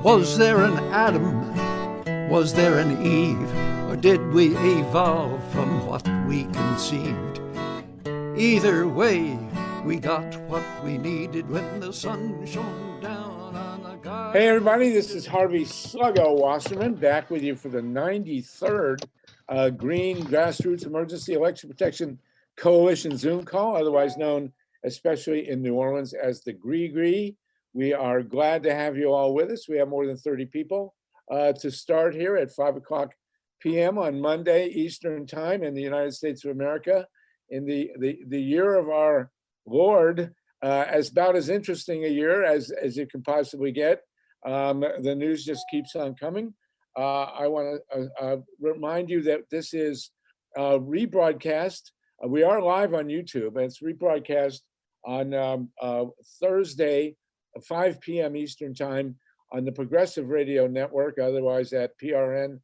Was there an Adam? Was there an Eve? Or did we evolve from what we conceived? Either way, we got what we needed when the sun shone down on the garden. Hey everybody, this is Harvey Sluggo Wasserman back with you for the 93rd Green Grassroots Emergency Election Protection Coalition Zoom call, otherwise known, especially in New Orleans, as the GREE-GREE. We are glad to have you all with us. We have more than 30 people to start here at 5 o'clock p.m. on Monday Eastern Time in the United States of America. In the year of our Lord, as about as interesting a year as it can possibly get. The news just keeps on coming. I want to remind you that this is rebroadcast. We are live on YouTube, and it's rebroadcast on Thursday, 5 p.m. Eastern Time on the Progressive Radio Network, otherwise at prn.live.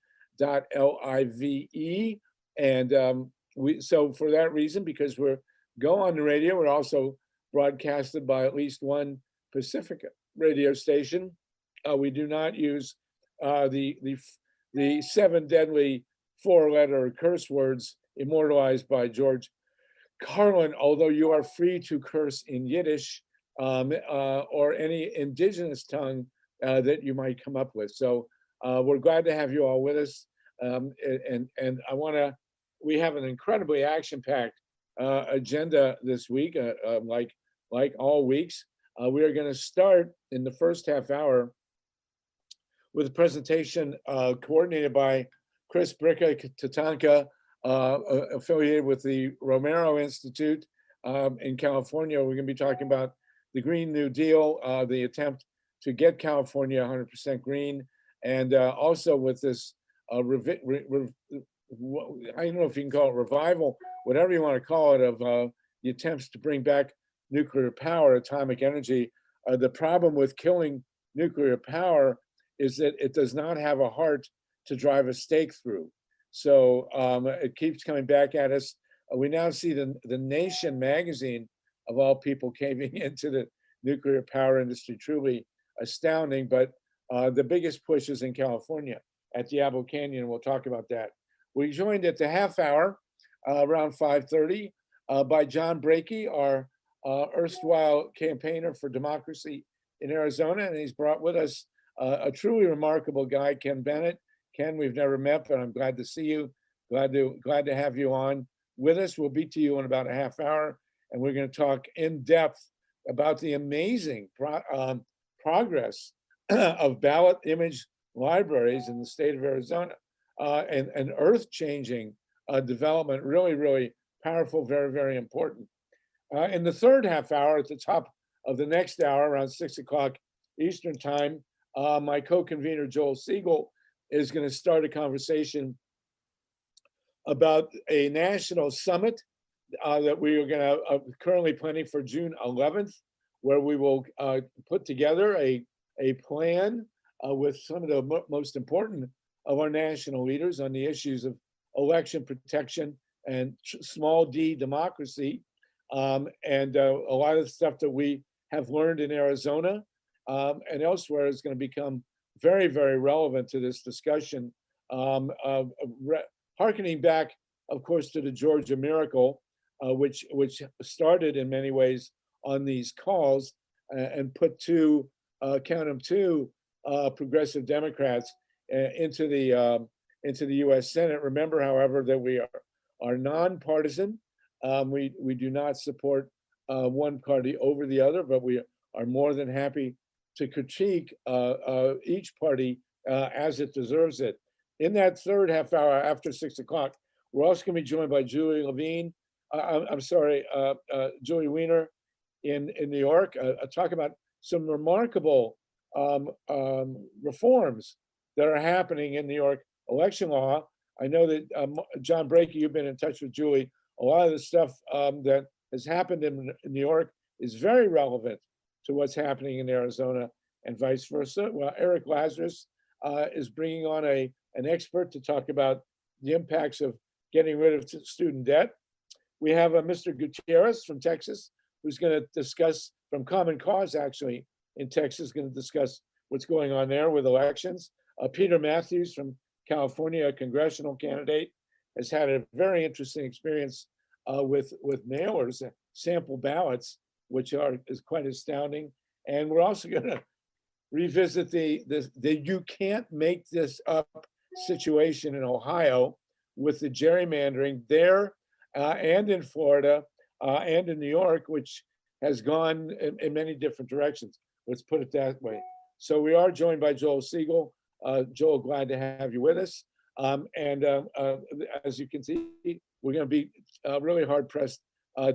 And so for that reason, because we're go on the radio, we're also broadcasted by at least one Pacific radio station. We do not use the 7 deadly 4-letter curse words immortalized by George Carlin, although you are free to curse in Yiddish or any indigenous tongue that you might come up with. So we're glad to have you all with us. And we have an incredibly action-packed agenda this week, like all weeks. We are going to start in the first half hour with a presentation coordinated by Chris BRICCA, TATANKA, affiliated with the Romero Institute in California. We're going to be talking about the Green New Deal, the attempt to get California 100% green, and also with this, I don't know if you can call it revival, whatever you want to call it, of the attempts to bring back nuclear power, atomic energy. The problem with killing nuclear power is that it does not have a heart to drive a stake through. So it keeps coming back at us. We now see the Nation magazine, of all people, caving into the nuclear power industry. Truly astounding, but the biggest push is in California at Diablo Canyon. We'll talk about that. We joined at the half hour, around 5:30, by JOHN BRAKEY, our erstwhile campaigner for democracy in Arizona, and he's brought with us a truly remarkable guy, Ken Bennett. Ken, we've never met, but I'm glad to see you. Glad to have you on with us. We'll be to you in about a half hour, and we're going to talk in depth about the amazing progress of ballot image libraries in the state of Arizona, and earth-changing development, really, really powerful, very, very important. In the third half hour, at the top of the next hour, around 6 o'clock Eastern Time, my co-convener, Joel Segal, is going to start a conversation about a national summit that we are going to currently planning for June 11th, where we will put together a plan with some of the most important of our national leaders on the issues of election protection and small d democracy, and a lot of the stuff that we have learned in Arizona and elsewhere is going to become very, very relevant to this discussion, hearkening back, of course, to the Georgia miracle, which started in many ways on these calls and put two progressive Democrats into the U.S. Senate. Remember, however, that we are nonpartisan. We do not support one party over the other, but we are more than happy to critique each party as it deserves it. In that third half hour after 6 o'clock, we're also going to be joined by Julie Wiener in New York, talk about some remarkable reforms that are happening in New York election law. I know that JOHN BRAKEY, you've been in touch with Julie. A lot of the stuff that has happened in New York is very relevant to what's happening in Arizona and vice versa. Well, NY.ERIC Lazarus is bringing on an expert to talk about the impacts of getting rid of student debt. We have Mr. Gutierrez from Texas, who's going to discuss, from Common Cause actually in Texas, going to discuss what's going on there with elections. Peter Matthews from California, a congressional candidate, has had a very interesting experience with mailers, sample ballots, which is quite astounding. And we're also going to revisit the you can't make this up situation in Ohio with the gerrymandering there and in Florida and in New York, which has gone in many different directions. Let's put it that way. So we are joined by Joel Segal. Joel, glad to have you with us. As you can see, we're going to be really hard pressed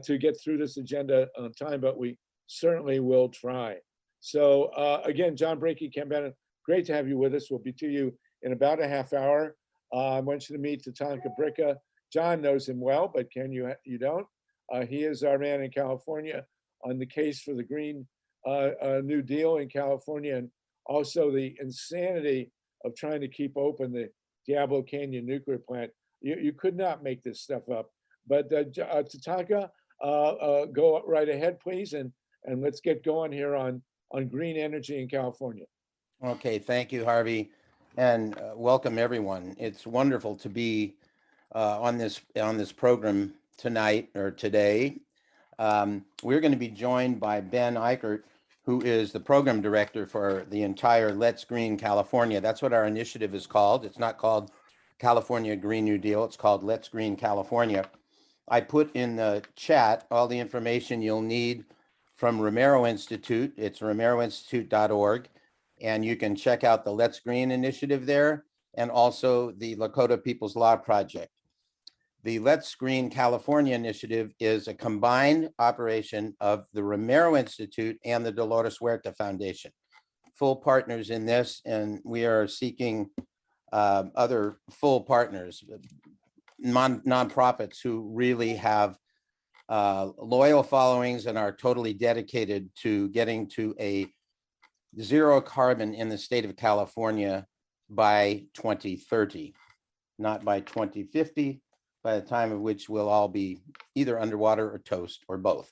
to get through this agenda on time, but we certainly will try. So again, John Brakey, Ken Bennett, great to have you with us. We'll be to you in about a half hour. I want you to meet TATANKA BRICCA. John knows him well, but Ken, you don't. He is our man in California on the case for the Green New Deal in California, and also the insanity of trying to keep open the Diablo Canyon nuclear plant. You could not make this stuff up. But TATANKA, go right ahead, please, and let's get going here on green energy in California. Okay, thank you, Harvey, and welcome everyone. It's wonderful to be on this program tonight or today. We're going to be joined by Ben EICHERT, who is the program director for the entire Let's Green California. That's what our initiative is called. It's not called California Green New Deal. It's called Let's Green California. I put in the chat all the information you'll need from Romero Institute. It's romeroinstitute.org. And you can check out the Let's Green initiative there and also the Lakota People's Law Project. The Let's Green California initiative is a combined operation of the Romero Institute and the Dolores Huerta Foundation. Full partners in this, and we are seeking other full partners, nonprofits who really have loyal followings and are totally dedicated to getting to a zero carbon in the state of California by 2030, not by 2050, by the time of which we'll all be either underwater or toast or both.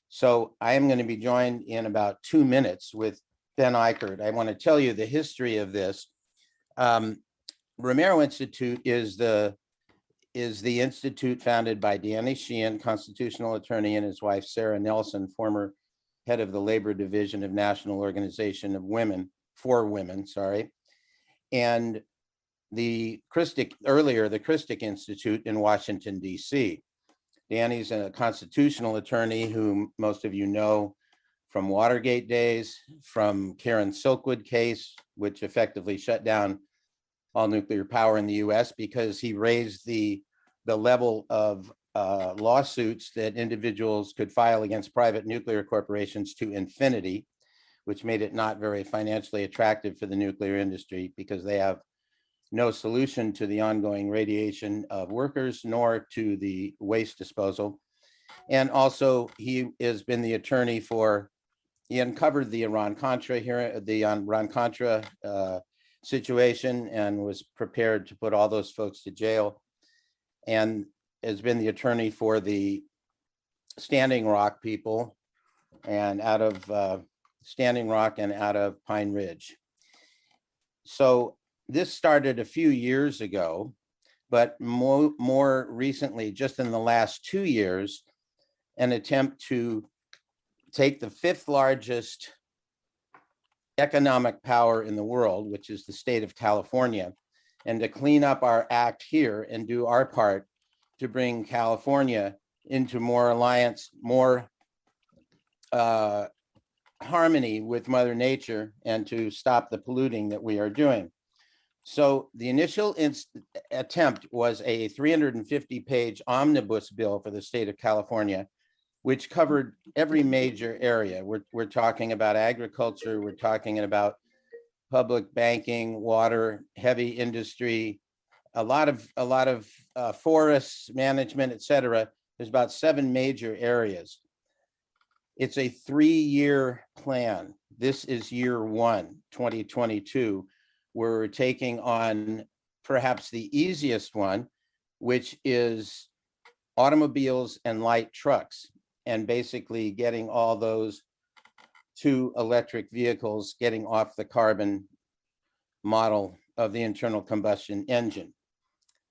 So I am going to be joined in about 2 minutes with Ben EICHERT. I want to tell you the history of this. Romero Institute is the institute founded by Danny Sheehan, constitutional attorney, and his wife, Sarah Nelson, former head of the Labor Division of National Organization of Women, for Women, sorry. And the Christic Institute in Washington, D.C. Danny's a constitutional attorney who most of you know from Watergate days, from Karen Silkwood case, which effectively shut down all nuclear power in the US because he raised the level of lawsuits that individuals could file against private nuclear corporations to infinity, which made it not very financially attractive for the nuclear industry because they have no solution to the ongoing radiation of workers nor to the waste disposal. And also he has been the attorney he uncovered the Iran-Contra situation and was prepared to put all those folks to jail, and has been the attorney for the Standing Rock people and out of Standing Rock and out of Pine Ridge. So this started a few years ago, but more recently, just in the last 2 years, an attempt to take the 5th largest economic power in the world, which is the state of California, and to clean up our act here and do our part to bring California into more alliance, more harmony with Mother Nature, and to stop the polluting that we are doing. So the initial attempt was a 350-page omnibus bill for the state of California, which covered every major area. We're talking about agriculture, we're talking about public banking, water, heavy industry, a lot of forests management, et cetera. There's about 7 major areas. It's a 3-year plan. This is year 1, 2022. We're taking on perhaps the easiest one, which is automobiles and light trucks, and basically getting all those to electric vehicles, getting off the carbon model of the internal combustion engine.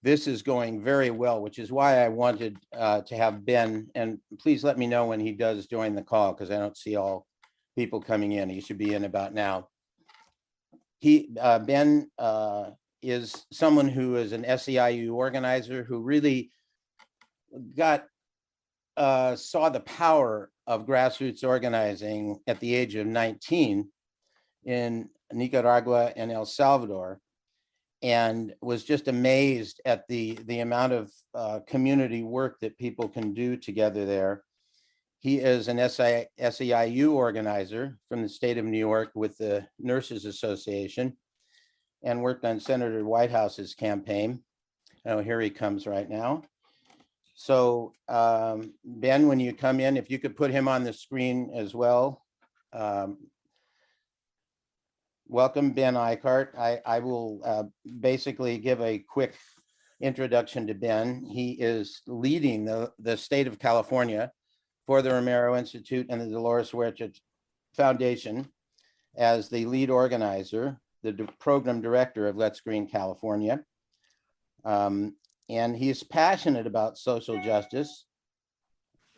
This is going very well, which is why I wanted to have Ben, and please let me know when he does join the call, because I don't see all people coming in. He should be in about now. Ben is someone who is an SEIU organizer who really saw the power of grassroots organizing at the age of 19 in Nicaragua and El Salvador, and was just amazed at the amount of community work that people can do together there. He is an SEIU organizer from the state of New York with the Nurses Association, and worked on Senator Whitehouse's campaign. Oh, here he comes right now. So Ben, when you come in, if you could put him on the screen as well. Welcome, Ben Eichert. I will basically give a quick introduction to Ben. He is leading the state of California for the Romero Institute and the Dolores Huerta Foundation as the lead organizer, the program director of Let's Green California. And he's passionate about social justice.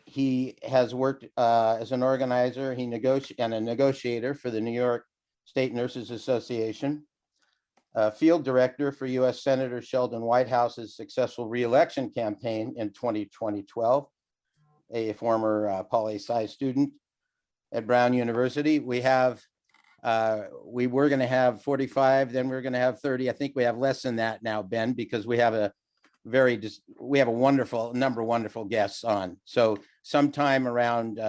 He has worked as an organizer and a negotiator for the New York State Nurses Association, field director for US Senator Sheldon Whitehouse's successful re-election campaign in 2012, a former poli-sci student at Brown University. We were going to have 45, then we were going to have 30. I think we have less than that now, Ben, because we have a wonderful number of wonderful guests on. So sometime around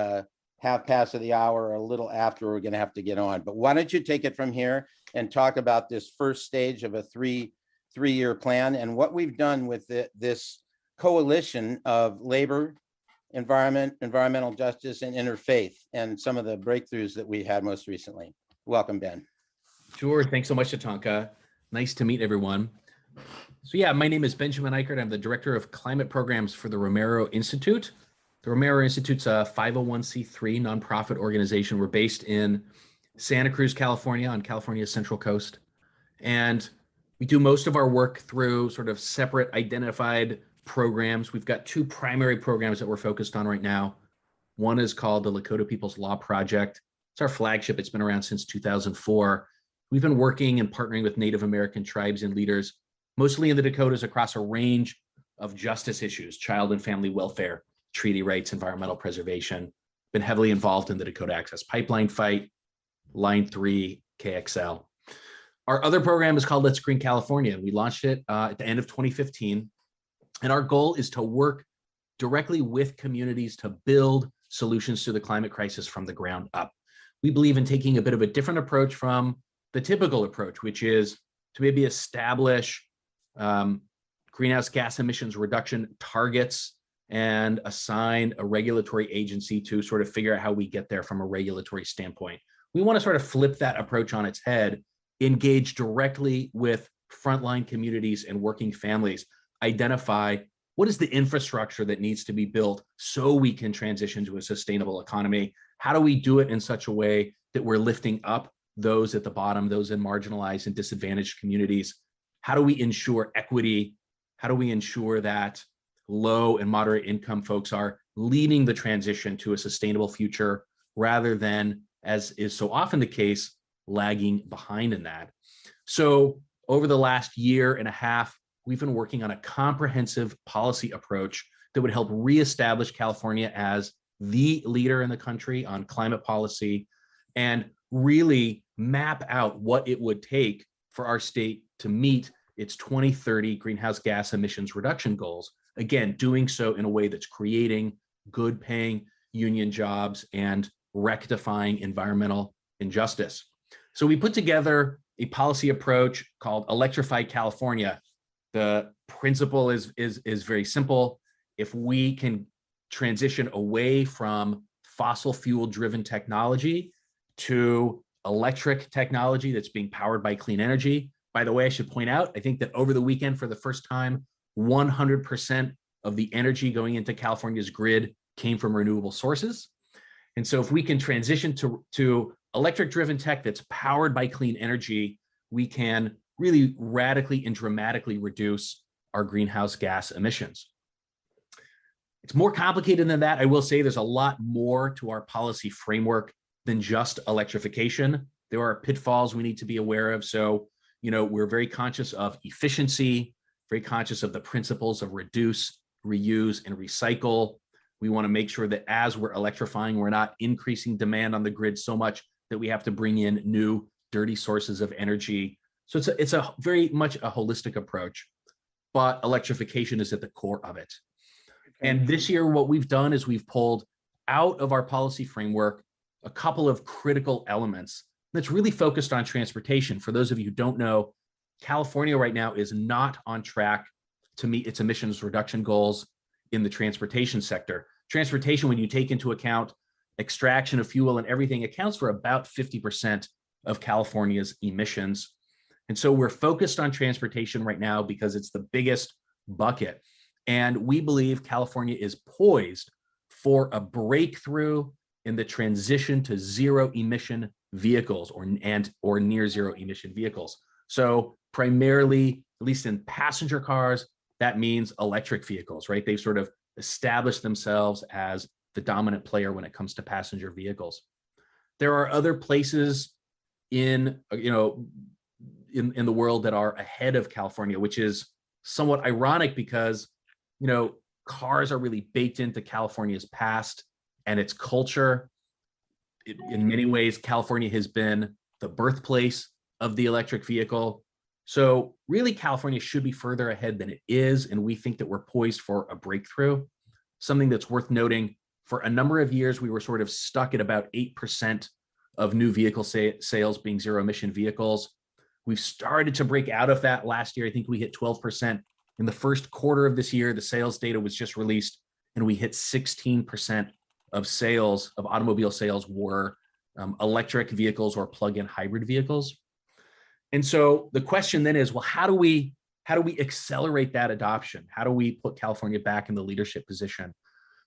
half past of the hour or a little after, we're going to have to get on. But why don't you take it from here and talk about this first stage of a three-year plan and what we've done with this coalition of labor, environmental justice, and interfaith, and some of the breakthroughs that we had most recently. Welcome, Ben. Sure. Thanks so much, TATANKA. Nice to meet everyone. So yeah, my name is Benjamin Eichert. I'm the Director of Climate Programs for the Romero Institute. The Romero Institute's a 501c3 nonprofit organization. We're based in Santa Cruz, California, on California's Central Coast. And we do most of our work through sort of separate identified programs. We've got two primary programs that we're focused on right now. One is called the Lakota People's Law Project. It's our flagship. It's been around since 2004. We've been working and partnering with Native American tribes and leaders, mostly in the Dakotas, across a range of justice issues, child and family welfare, treaty rights, environmental preservation. Been heavily involved in the Dakota Access Pipeline fight, Line 3, KXL. Our other program is called Let's Green California. We launched it at the end of 2015. And our goal is to work directly with communities to build solutions to the climate crisis from the ground up. We believe in taking a bit of a different approach from the typical approach, which is to maybe establish greenhouse gas emissions reduction targets and assign a regulatory agency to sort of figure out how we get there from a regulatory standpoint. We want to sort of flip that approach on its head, engage directly with frontline communities and working families, identify what is the infrastructure that needs to be built so we can transition to a sustainable economy. How do we do it in such a way that we're lifting up those at the bottom, those in marginalized and disadvantaged communities? How do we ensure equity? How do we ensure that low and moderate income folks are leading the transition to a sustainable future rather than, as is so often the case, lagging behind in that? So over the last year and a half, we've been working on a comprehensive policy approach that would help reestablish California as the leader in the country on climate policy and really map out what it would take for our state to meet its 2030 greenhouse gas emissions reduction goals. Again, doing so in a way that's creating good paying union jobs and rectifying environmental injustice. So we put together a policy approach called Electrify California. The principle is very simple. If we can transition away from fossil fuel driven technology to electric technology that's being powered by clean energy. By the way, I should point out, I think that over the weekend, for the first time, 100% of the energy going into California's grid came from renewable sources. And so if we can transition to electric driven tech that's powered by clean energy, we can really radically and dramatically reduce our greenhouse gas emissions. It's more complicated than that. I will say there's a lot more to our policy framework than just electrification. There are pitfalls we need to be aware of. So, we're very conscious of efficiency, very conscious of the principles of reduce, reuse, and recycle. We want to make sure that as we're electrifying, we're not increasing demand on the grid so much that we have to bring in new dirty sources of energy. So it's a very much a holistic approach, but electrification is at the core of it. And this year, what we've done is we've pulled out of our policy framework a couple of critical elements that's really focused on transportation. For those of you who don't know, California right now is not on track to meet its emissions reduction goals in the transportation sector. Transportation, when you take into account extraction of fuel and everything, accounts for about 50% of California's emissions. And so we're focused on transportation right now because it's the biggest bucket. And we believe California is poised for a breakthrough in the transition to zero emission vehicles or near zero emission vehicles. So primarily, at least in passenger cars, that means electric vehicles, right? They've sort of established themselves as the dominant player when it comes to passenger vehicles. There are other places in the world that are ahead of California, which is somewhat ironic because cars are really baked into California's past and its culture. In many ways, California has been the birthplace of the electric vehicle. So really, California should be further ahead than it is, and we think that we're poised for a breakthrough. Something that's worth noting, for a number of years, we were sort of stuck at about 8% of new vehicle sales being zero emission vehicles. We've started to break out of that last year. I think we hit 12%. In the first quarter of this year, the sales data was just released, and we hit 16% of sales, of automobile sales, were electric vehicles or plug-in hybrid vehicles. And so the question then is, well, how do we accelerate that adoption? How do we put California back in the leadership position?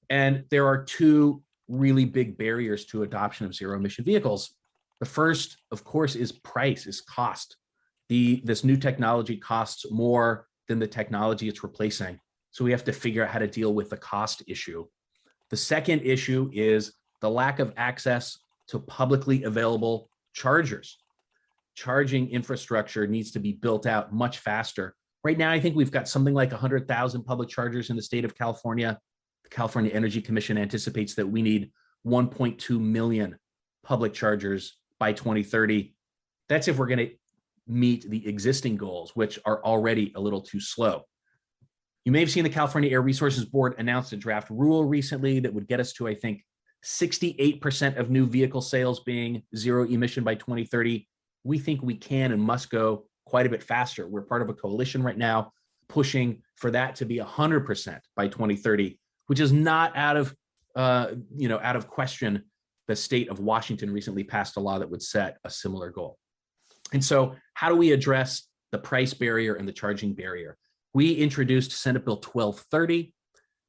And there are two really big barriers to adoption of zero emission vehicles. The first, of course, is price, is cost. This new technology costs more than the technology it's replacing. So we have to figure out how to deal with the cost issue. The second issue is the lack of access to publicly available chargers. Charging infrastructure needs to be built out much faster. Right now, I think we've got something like 100,000 public chargers in the state of California. The California Energy Commission anticipates that we need 1.2 million public chargers by 2030. That's if we're going to meet the existing goals, which are already a little too slow. You may have seen the California Air Resources Board announced a draft rule recently that would get us to, I think, 68% of new vehicle sales being zero emission by 2030. We think we can and must go quite a bit faster. We're part of a coalition right now pushing for that to be 100% by 2030, which is not out of question. The state of Washington recently passed a law that would set a similar goal. And so how do we address the price barrier and the charging barrier? We introduced Senate Bill 1230.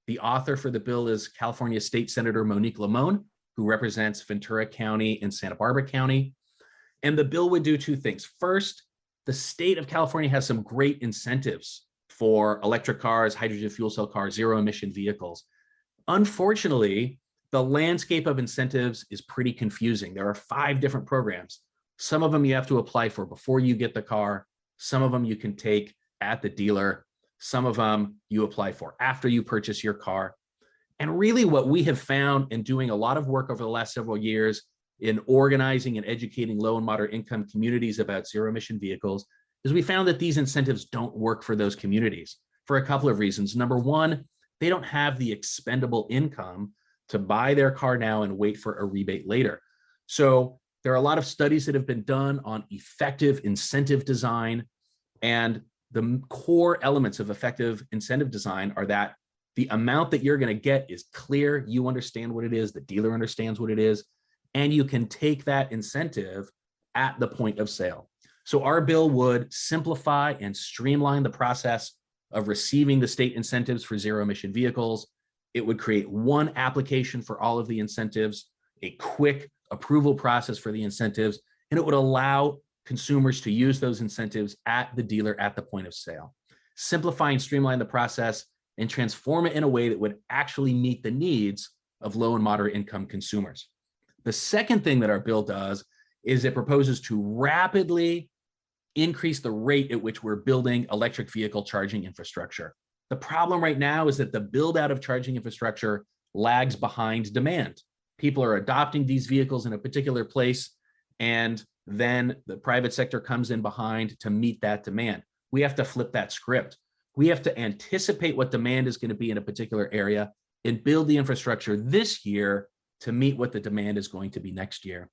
The author for the bill is California State Senator Monique Limon, who represents Ventura County and Santa Barbara County. And the bill would do two things. First, the state of California has some great incentives for electric cars, hydrogen fuel cell cars, zero emission vehicles. Unfortunately, the landscape of incentives is pretty confusing. There are 5 different programs. Some of them you have to apply for before you get the car. Some of them you can take at the dealer. Some of them you apply for after you purchase your car. And really what we have found in doing a lot of work over the last several years in organizing and educating low and moderate income communities about zero emission vehicles is we found that these incentives don't work for those communities for a couple of reasons. Number one, they don't have the expendable income to buy their car now and wait for a rebate later. So there are a lot of studies that have been done on effective incentive design, and the core elements of effective incentive design are that the amount that you're going to get is clear, you understand what it is, the dealer understands what it is, and you can take that incentive at the point of sale. So our bill would simplify and streamline the process of receiving the state incentives for zero emission vehicles. It would create one application for all of the incentives. a quick approval process for the incentives, and it would allow consumers to use those incentives at the dealer at the point of sale. Simplify and streamline the process and transform it in a way that would actually meet the needs of low and moderate income consumers. The second thing that our bill does is it proposes to rapidly increase the rate at which we're building electric vehicle charging infrastructure. The problem right now is that the build out of charging infrastructure lags behind demand. People are adopting these vehicles in a particular place, and then the private sector comes in behind to meet that demand. We have to flip that script. We have to anticipate what demand is going to be in a particular area and build the infrastructure this year to meet what the demand is going to be next year.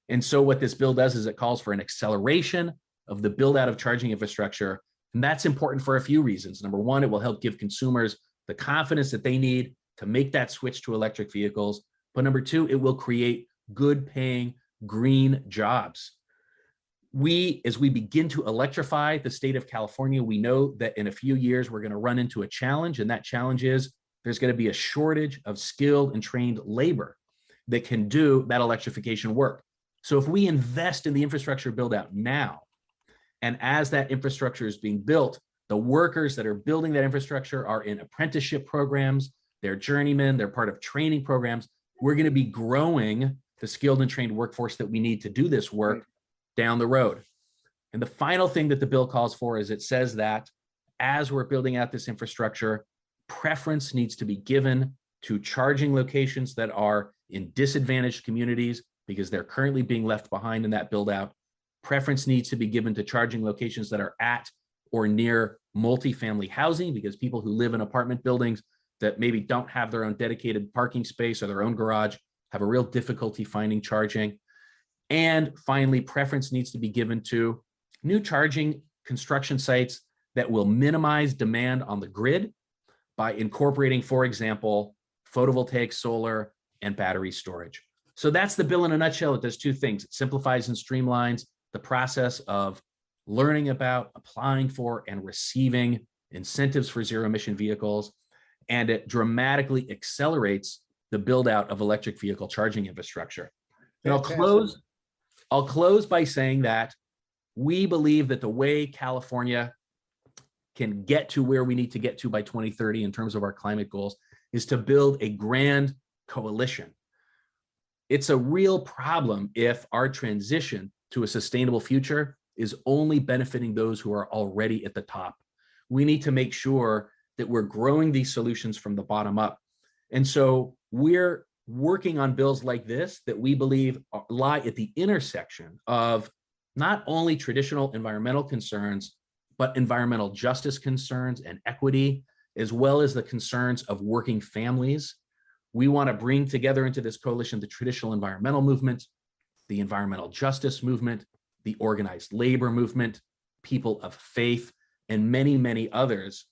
And so what this bill does is it calls for an acceleration of the build out of charging infrastructure. And that's important for a few reasons. Number one, it will help give consumers the confidence that they need to make that switch to electric vehicles. But number two, it will create good paying green jobs. As we begin to electrify the state of California, we know that in a few years, we're going to run into a challenge. And that challenge is there's going to be a shortage of skilled and trained labor that can do that electrification work. So if we invest in the infrastructure build out now, and as that infrastructure is being built, the workers that are building that infrastructure are in apprenticeship programs, they're journeymen, they're part of training programs. We're going to be growing the skilled and trained workforce that we need to do this work down the road. And the final thing that the bill calls for is it says that as we're building out this infrastructure, preference needs to be given to charging locations that are in disadvantaged communities because they're currently being left behind in that build out. Preference needs to be given to charging locations that are at or near multifamily housing because people who live in apartment buildings that maybe don't have their own dedicated parking space or their own garage have a real difficulty finding charging. And finally, preference needs to be given to new charging construction sites that will minimize demand on the grid by incorporating, for example, photovoltaic, solar, and battery storage. So that's the bill in a nutshell. It does two things. It simplifies and streamlines the process of learning about, applying for, and receiving incentives for zero emission vehicles. And it dramatically accelerates the build out of electric vehicle charging infrastructure. And I'll close by saying that we believe that the way California can get to where we need to get to by 2030 in terms of our climate goals is to build a grand coalition. It's a real problem if our transition to a sustainable future is only benefiting those who are already at the top. We need to make sure that we're growing these solutions from the bottom up. And so we're working on bills like this that we believe lie at the intersection of not only traditional environmental concerns, but environmental justice concerns and equity, as well as the concerns of working families. We want to bring together into this coalition the traditional environmental movement, the environmental justice movement, the organized labor movement, people of faith, and many, many others.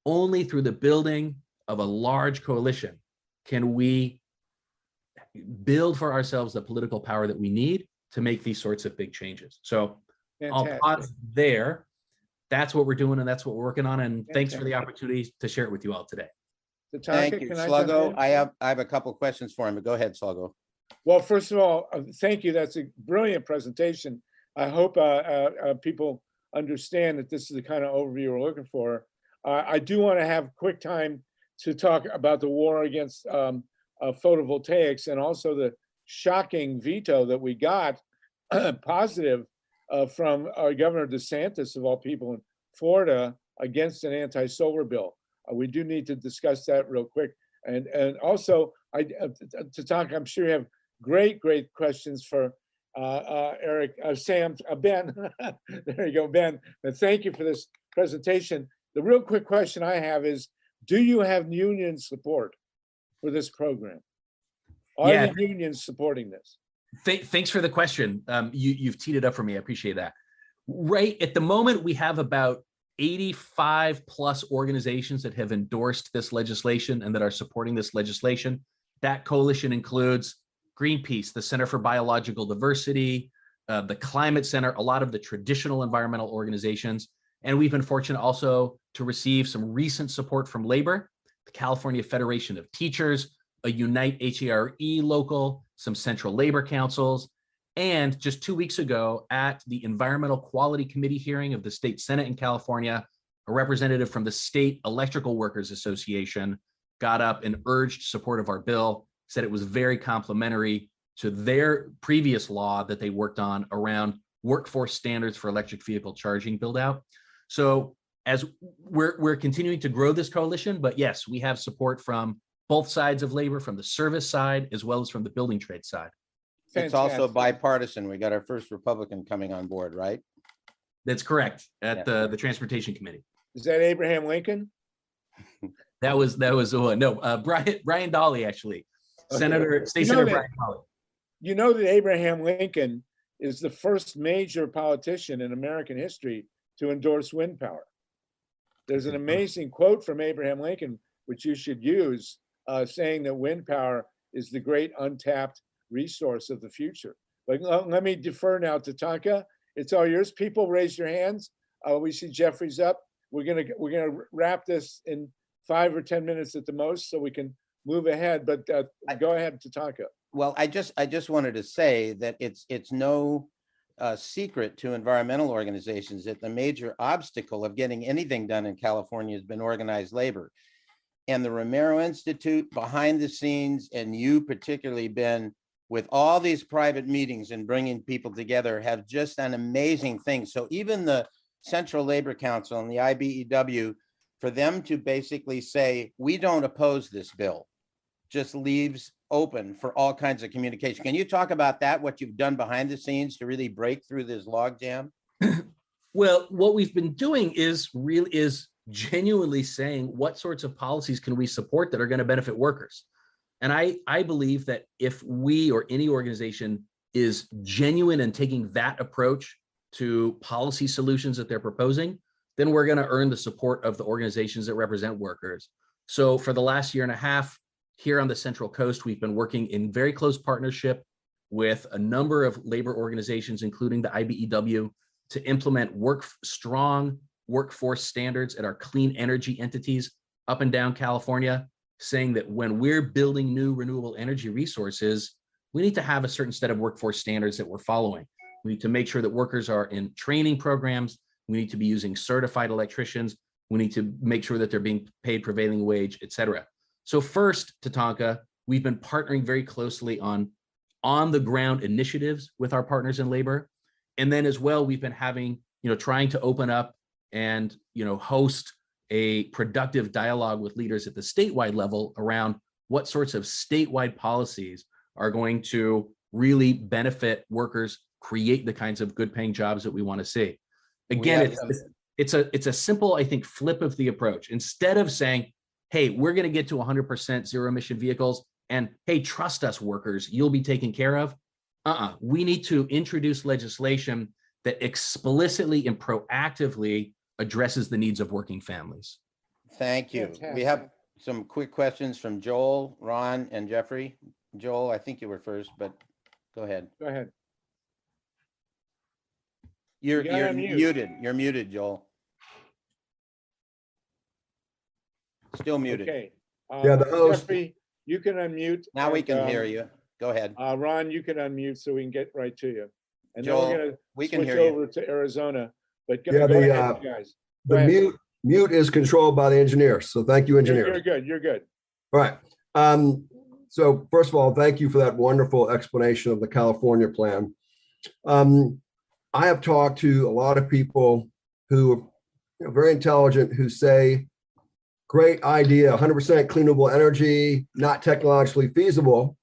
Only through the building of a large coalition can we build for ourselves the political power that we need to make these sorts of big changes. So Fantastic. I'll pause there. That's what we're doing and that's what we're working on. And Fantastic. Thanks for the opportunity to share it with you all today. Thank you, Sluggo. I have a couple questions for him, but go ahead, Sluggo. Well, first of all, thank you. That's a brilliant presentation. I hope people understand that this is the kind of overview we're looking for. I do want to have quick time to talk about the war against photovoltaics and also the shocking veto that we got positive from Governor DeSantis, of all people in Florida, against an anti-solar bill. We do need to discuss that real quick. And also, Tatanka, I'm sure you have great questions for Eric, Sam, Ben. There you go, Ben. And thank you for this presentation. The real quick question I have is, do you have union support for this program? Are the unions supporting this? Thanks for the question. You've teed it up for me. I appreciate that. Right at the moment, we have about 85 plus organizations that have endorsed this legislation and that are supporting this legislation. That coalition includes Greenpeace, the Center for Biological Diversity, the Climate Center, a lot of the traditional environmental organizations. And we've been fortunate also to receive some recent support from labor, the California Federation of Teachers, a Unite HERE local, some central labor councils, and just 2 weeks ago at the Environmental Quality Committee hearing of the State Senate in California, a representative from the State Electrical Workers Association got up and urged support of our bill, said it was very complimentary to their previous law that they worked on around workforce standards for electric vehicle charging build out. So as we're continuing to grow this coalition, but yes, we have support from both sides of labor, from the service side, as well as from the building trade side. It's also bipartisan. We got our first Republican coming on board, right? That's correct, at the Transportation Committee. Is that Abraham Lincoln? That was Brian Dolly, actually. Okay. State Senator Brian Dolly. You know that Abraham Lincoln is the first major politician in American history to endorse wind power. There's an amazing quote from Abraham Lincoln, which you should use, saying that wind power is the great untapped resource of the future. But let me defer now to Tatanka. It's all yours. People, raise your hands. We see Jeffrey's up. We're gonna wrap this in 5 or 10 minutes at the most, so we can move ahead. But go ahead, Tatanka. Well, I just wanted to say that it's no secret to environmental organizations that the major obstacle of getting anything done in California has been organized labor. And the Romero Institute behind the scenes, and you particularly, Ben, with all these private meetings and bringing people together, have just done amazing things. So even the Central Labor Council and the IBEW, for them to basically say, we don't oppose this bill, just leaves open for all kinds of communication. Can you talk about that, what you've done behind the scenes to really break through this logjam? Well, what we've been doing is genuinely saying, what sorts of policies can we support that are going to benefit workers? And I believe that if we or any organization is genuine in taking that approach to policy solutions that they're proposing, then we're going to earn the support of the organizations that represent workers. So for the last year and a half here on the Central Coast, we've been working in very close partnership with a number of labor organizations, including the IBEW, to implement strong workforce standards at our clean energy entities up and down California, saying that when we're building new renewable energy resources, we need to have a certain set of workforce standards that we're following. We need to make sure that workers are in training programs. We need to be using certified electricians. We need to make sure that they're being paid prevailing wage, et cetera. So first, Tatanka, we've been partnering very closely on the ground initiatives with our partners in labor. And then as well, we've been having, trying to open up and, host a productive dialogue with leaders at the statewide level around what sorts of statewide policies are going to really benefit workers, create the kinds of good paying jobs that we want to see. Again, it's a simple, I think, flip of the approach. Instead of saying, hey, we're going to get to 100% zero emission vehicles, and hey, trust us, workers, you'll be taken care of. We need to introduce legislation that explicitly and proactively addresses the needs of working families. Thank you. Fantastic. We have some quick questions from Joel, Ron, and Jeffrey. Joel, I think you were first, but go ahead. Go ahead. You're unmute. muted. You're muted, Joel. Still muted. Okay. Yeah, the host. Jeffrey, you can unmute. Now we and, can hear you. Go ahead. Ron, you can unmute so we can get right to you. And Joel, then we're going to we can switch hear you. over to Arizona. But go Yeah, ahead, guys. Go The ahead. mute is controlled by the engineers. So thank you, engineers. You're good. You're good. All right. So first of all, thank you for that wonderful explanation of the California plan. I have talked to a lot of people who are very intelligent, who say, great idea, 100% cleanable energy, not technologically feasible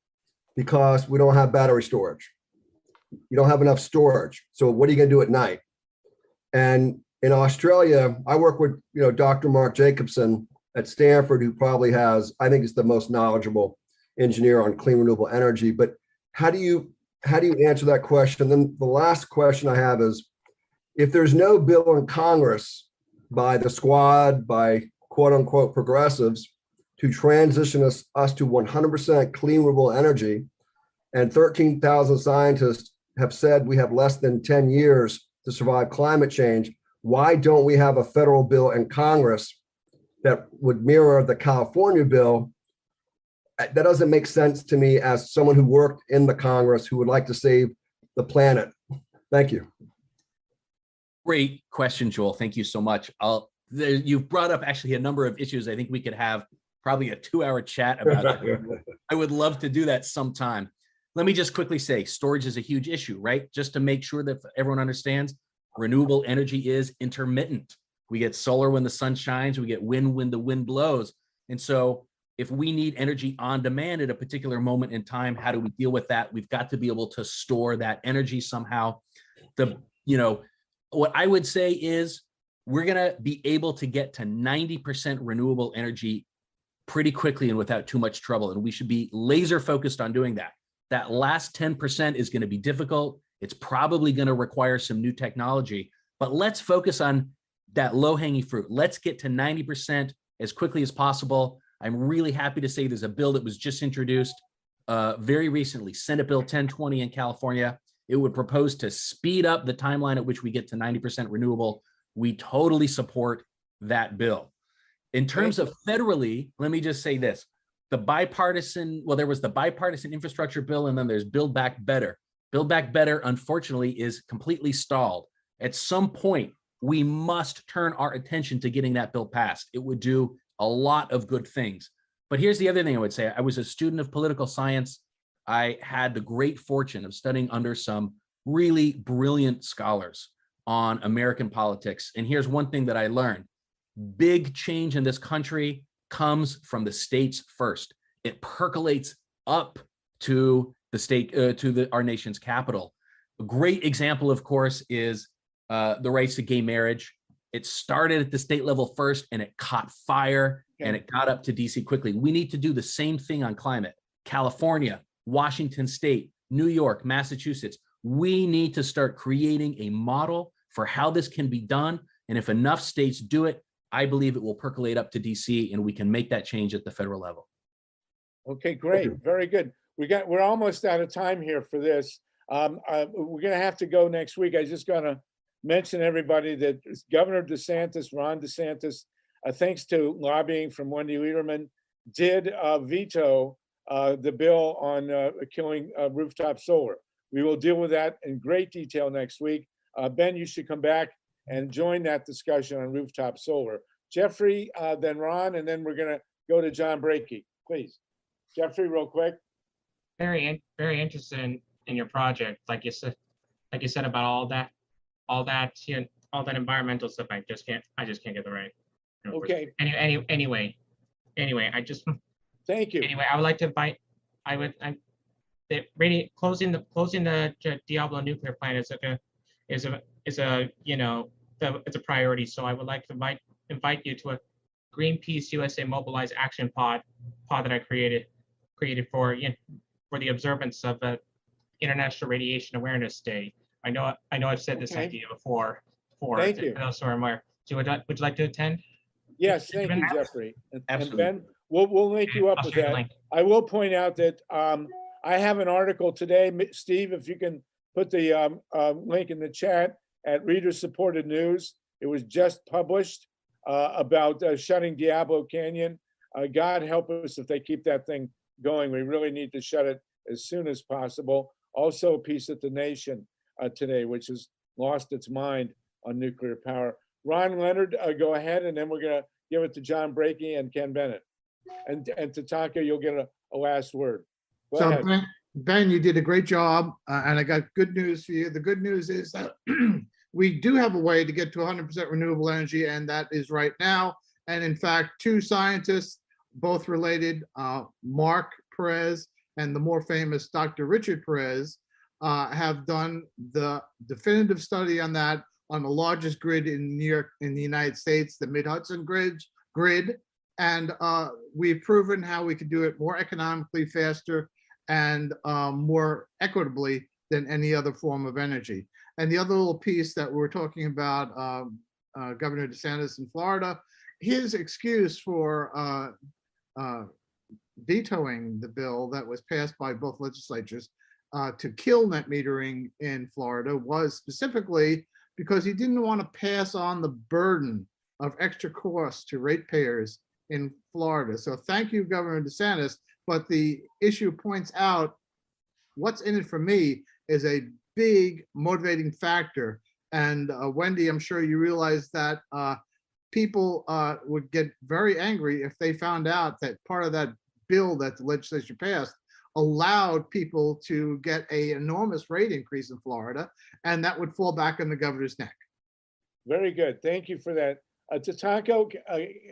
because we don't have battery storage. You don't have enough storage. So what are you going to do at night? And in Australia, I work with Dr. Mark Jacobson at Stanford, who probably has, I think, is the most knowledgeable engineer on clean renewable energy. But how do you answer that question? Then the last question I have is, if there's no bill in Congress by the squad, by quote unquote progressives, to transition us to 100% clean renewable energy, and 13,000 scientists have said we have less than 10 years to survive climate change, why don't we have a federal bill in Congress that would mirror the California bill that doesn't make sense to me as someone who worked in the Congress who would like to save the planet. Thank you. Great question, Joel. Thank you so much. You've brought up actually a number of issues. I think we could have probably a 2-hour chat about that. I would love to do that sometime. Let me just quickly say, storage is a huge issue, right? Just to make sure that everyone understands, renewable energy is intermittent. We get solar when the sun shines, we get wind when the wind blows. And so if we need energy on demand at a particular moment in time, how do we deal with that? We've got to be able to store that energy somehow. What I would say is we're gonna be able to get to 90% renewable energy pretty quickly and without too much trouble. And we should be laser focused on doing that. That last 10% is gonna be difficult. It's probably gonna require some new technology, but let's focus on that low-hanging fruit. Let's get to 90% as quickly as possible. I'm really happy to say there's a bill that was just introduced very recently, Senate Bill 1020 in California. It would propose to speed up the timeline at which we get to 90% renewable. We totally support that bill. In terms of federally, let me just say this. There was the bipartisan infrastructure bill, and then there's Build Back Better. Build Back Better, unfortunately, is completely stalled. At some point, we must turn our attention to getting that bill passed. It would do a lot of good things. But here's the other thing I would say. I was a student of political science. I had the great fortune of studying under some really brilliant scholars on American politics. And here's one thing that I learned. Big change in this country comes from the states first. It percolates up to the state, our nation's capital. A great example, of course, is the rights to gay marriage. It started at the state level first, and it caught fire, and it got up to DC quickly. We need to do the same thing on climate. California, Washington State, New York, Massachusetts. We need to start creating a model for how this can be done. And if enough states do it, I believe it will percolate up to DC, and we can make that change at the federal level. Okay, great. Very good. We're almost out of time here for this. We're going to have to go next week. I just got to mention everybody that Governor DeSantis, Ron DeSantis, thanks to lobbying from Wendi Lederman, did veto the bill on killing rooftop solar. We will deal with that in great detail next week. Ben, you should come back and join that discussion on rooftop solar. Jeffrey, then Ron, and then we're going to go to John Brakey. Please. Jeffrey, real quick. Very interested in your project. Like you said about all that environmental stuff. I just can't get the right. Okay. Anyway, I just. Thank you. Anyway, I would like to invite. Closing the Diablo nuclear plant is a priority. So I would like to invite you to a Greenpeace USA Mobilize Action Pod that I created for the observance of the International Radiation Awareness Day. I know I've said this idea before. Thank you. Would you like to attend? Yes, thank you, Jeffrey. Absolutely. And Ben, we'll link you up with that. I will point out that I have an article today, Steve, if you can put the link in the chat, at Reader Supported News. It was just published about shutting Diablo Canyon. God help us if they keep that thing going. We really need to shut it as soon as possible. Also, Peace at the Nation today, which has lost its mind on nuclear power. Ron Leonard, go ahead, and then we're going to give it to John Brakey and Ken Bennett. And TATANKA, you'll get a last word. Go ahead. Ben, you did a great job, and I got good news for you. The good news is that we do have a way to get to 100% renewable energy, and that is right now. And in fact, two scientists, both related, Mark Perez and the more famous Dr. Richard Perez, have done the definitive study on that on the largest grid in New York, in the United States, the Mid-Hudson grid. And we've proven how we could do it more economically, faster, and more equitably than any other form of energy. And the other little piece that we're talking about, Governor DeSantis in Florida, his excuse for vetoing the bill that was passed by both legislatures to kill net metering in Florida was specifically because he didn't want to pass on the burden of extra costs to ratepayers in Florida. So thank you, Governor DeSantis, but the issue points out what's in it for me is a big motivating factor. And Wendi, I'm sure you realize that people would get very angry if they found out that part of that bill that the legislature passed allowed people to get an enormous rate increase in Florida, and that would fall back on the governor's neck. Very good. Thank you for that. Tatanka,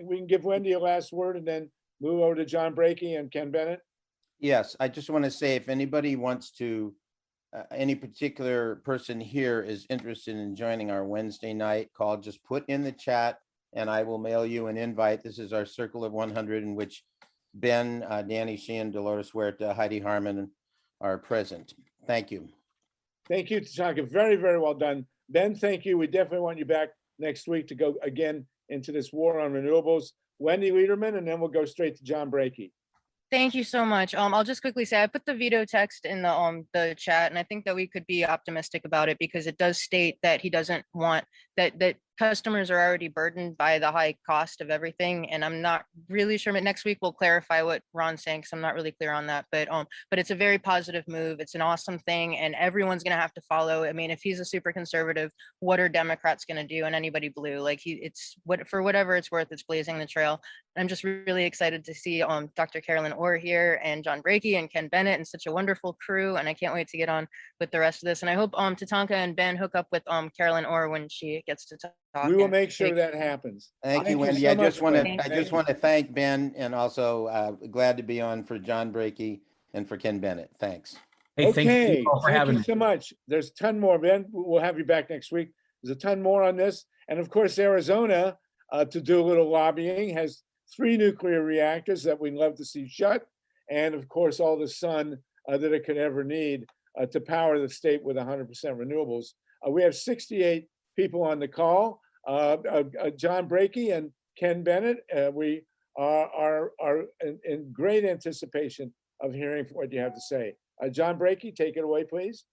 we can give Wendi a last word and then move over to John Brakey and Ken Bennett. Yes, I just want to say if anybody wants to, any particular person here is interested in joining our Wednesday night call, just put in the chat and I will mail you an invite. This is our Circle of 100 in which Ben, Danny Sheehan, Dolores Huerta, Heidi Harmon are present. Thank you. Thank you, Tatanka. Very, very well done. Ben, thank you. We definitely want you back next week to go again into this war on renewables. Wendi Lederman, and then we'll go straight to John Brakey. Thank you so much. I'll just quickly say I put the veto text in the chat, and I think that we could be optimistic about it because it does state that he doesn't want that customers are already burdened by the high cost of everything. And I'm not really sure, but next week we'll clarify what Ron's saying because I'm not really clear on that. But it's a very positive move. It's an awesome thing, and everyone's gonna have to follow. I mean, if he's a super conservative, what are Democrats gonna do? And anybody blue, like for whatever it's worth, it's blazing the trail. I'm just really excited to see Dr. Carolyn Orr here and John Brakey and Ken Bennett and such a wonderful crew. And I can't wait to get on with the rest of this. And I hope Tatanka and Ben hook up with Carolyn Orr when she gets to talk. We will make sure that happens. Thank you, Wendi. so I much, just want to thank Ben and also glad to be on for John Brakey and for Ken Bennett. Thanks. Hey, thank Okay, you all for thank having you me. so much. There's a ton more, Ben. We'll have you back next week. There's a ton more on this. And of course, Arizona, to do a little lobbying, has 3 nuclear reactors that we'd love to see shut. And of course, all the sun that it could ever need to power the state with 100% renewables. We have 68 people on the call. John Brakey and Ken Bennett, we are in great anticipation of hearing what you have to say. John Brakey, take it away, please.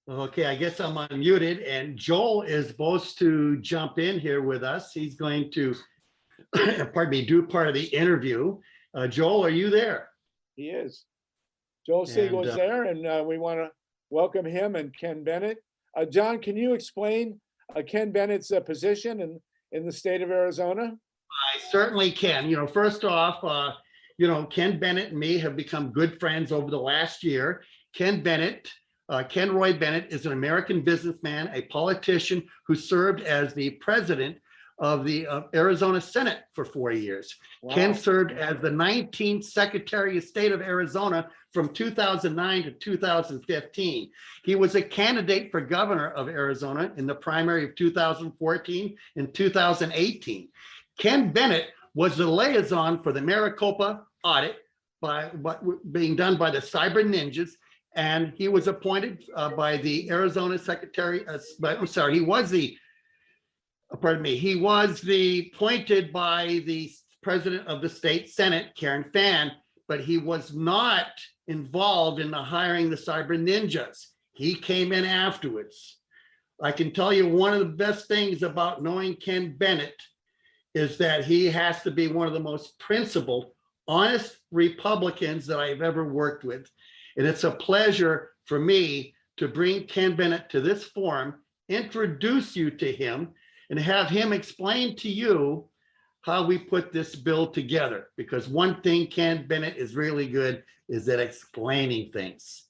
Okay, I guess I'm unmuted, and Joel is supposed to jump in here with us. He's going to, pardon me, do part of the interview. Joel, are you there? He is. Joel Segal is there, and we want to welcome him and Ken Bennett. John, can you explain Ken Bennett's position in the state of Arizona? I certainly can. You know, first off, you know, Ken Bennett and me have become good friends over the last year. Ken Roy Bennett is an American businessman, a politician who served as the president of the Arizona Senate for 4 years. Wow. Ken served as the 19th Secretary of State of Arizona from 2009 to 2015. He was a candidate for governor of Arizona in the primary of 2014 and 2018. Ken Bennett was the liaison for the Maricopa audit being done by the cyber ninjas, and he was appointed by the Arizona Secretary. He was appointed by the president of the state Senate, Karen Fann, but he was not involved in the hiring the cyber ninjas. He came in afterwards. I can tell you one of the best things about knowing Ken Bennett is that he has to be one of the most principled, honest Republicans that I've ever worked with. And it's a pleasure for me to bring Ken Bennett to this forum, introduce you to him, and have him explain to you how we put this bill together. Because one thing Ken Bennett is really good is at explaining things.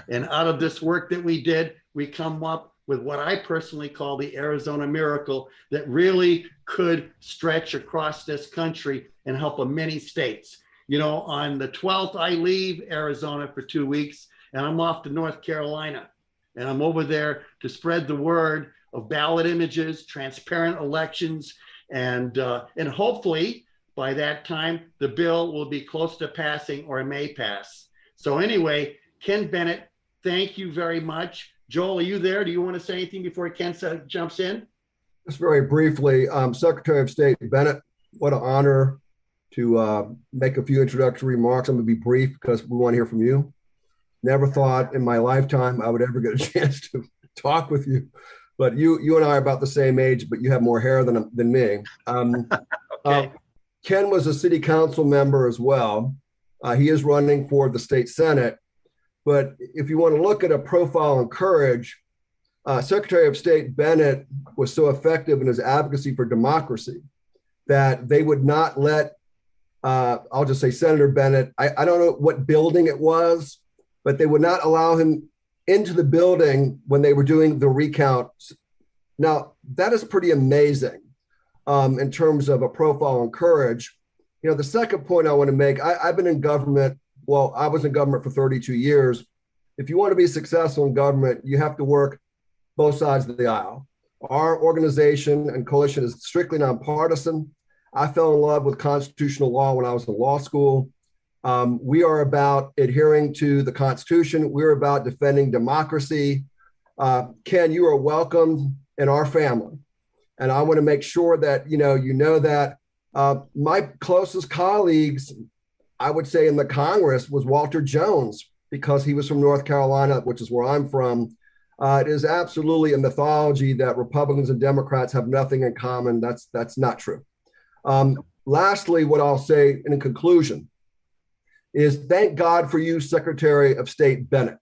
And out of this work that we did, we come up with what I personally call the Arizona miracle that really could stretch across this country and help many states. You know, on the 12th, I leave Arizona for 2 weeks and I'm off to North Carolina. And I'm over there to spread the word of ballot images, transparent elections, and hopefully by that time, the bill will be close to passing or it may pass. So anyway, Ken Bennett, thank you very much. Joel, are you there? Do you want to say anything before Ken jumps in? Just very briefly, Secretary of State Bennett, what an honor to make a few introductory remarks. I'm going to be brief because we want to hear from you. Never thought in my lifetime I would ever get a chance to talk with you, but you and I are about the same age, but you have more hair than me. Okay. Ken was a city council member as well. He is running for the state Senate. But if you want to look at a profile on courage, Secretary of State Bennett was so effective in his advocacy for democracy that they would not let, I'll just say Senator Bennett, I don't know what building it was, but they would not allow him into the building when they were doing the recount. Now, that is pretty amazing in terms of a profile on courage. You know, the second point I want to make, I've been in government. Well, I was in government for 32 years. If you want to be successful in government, you have to work both sides of the aisle. Our organization and coalition is strictly nonpartisan. I fell in love with constitutional law when I was in law school. We are about adhering to the Constitution. We're about defending democracy. Ken, you are welcome in our family. And I want to make sure that, you know that my closest colleagues, I would say in the Congress, was Walter Jones, because he was from North Carolina, which is where I'm from. It is absolutely a mythology that Republicans and Democrats have nothing in common. That's not true. Lastly, what I'll say in conclusion is thank God for you, Secretary of State Bennett,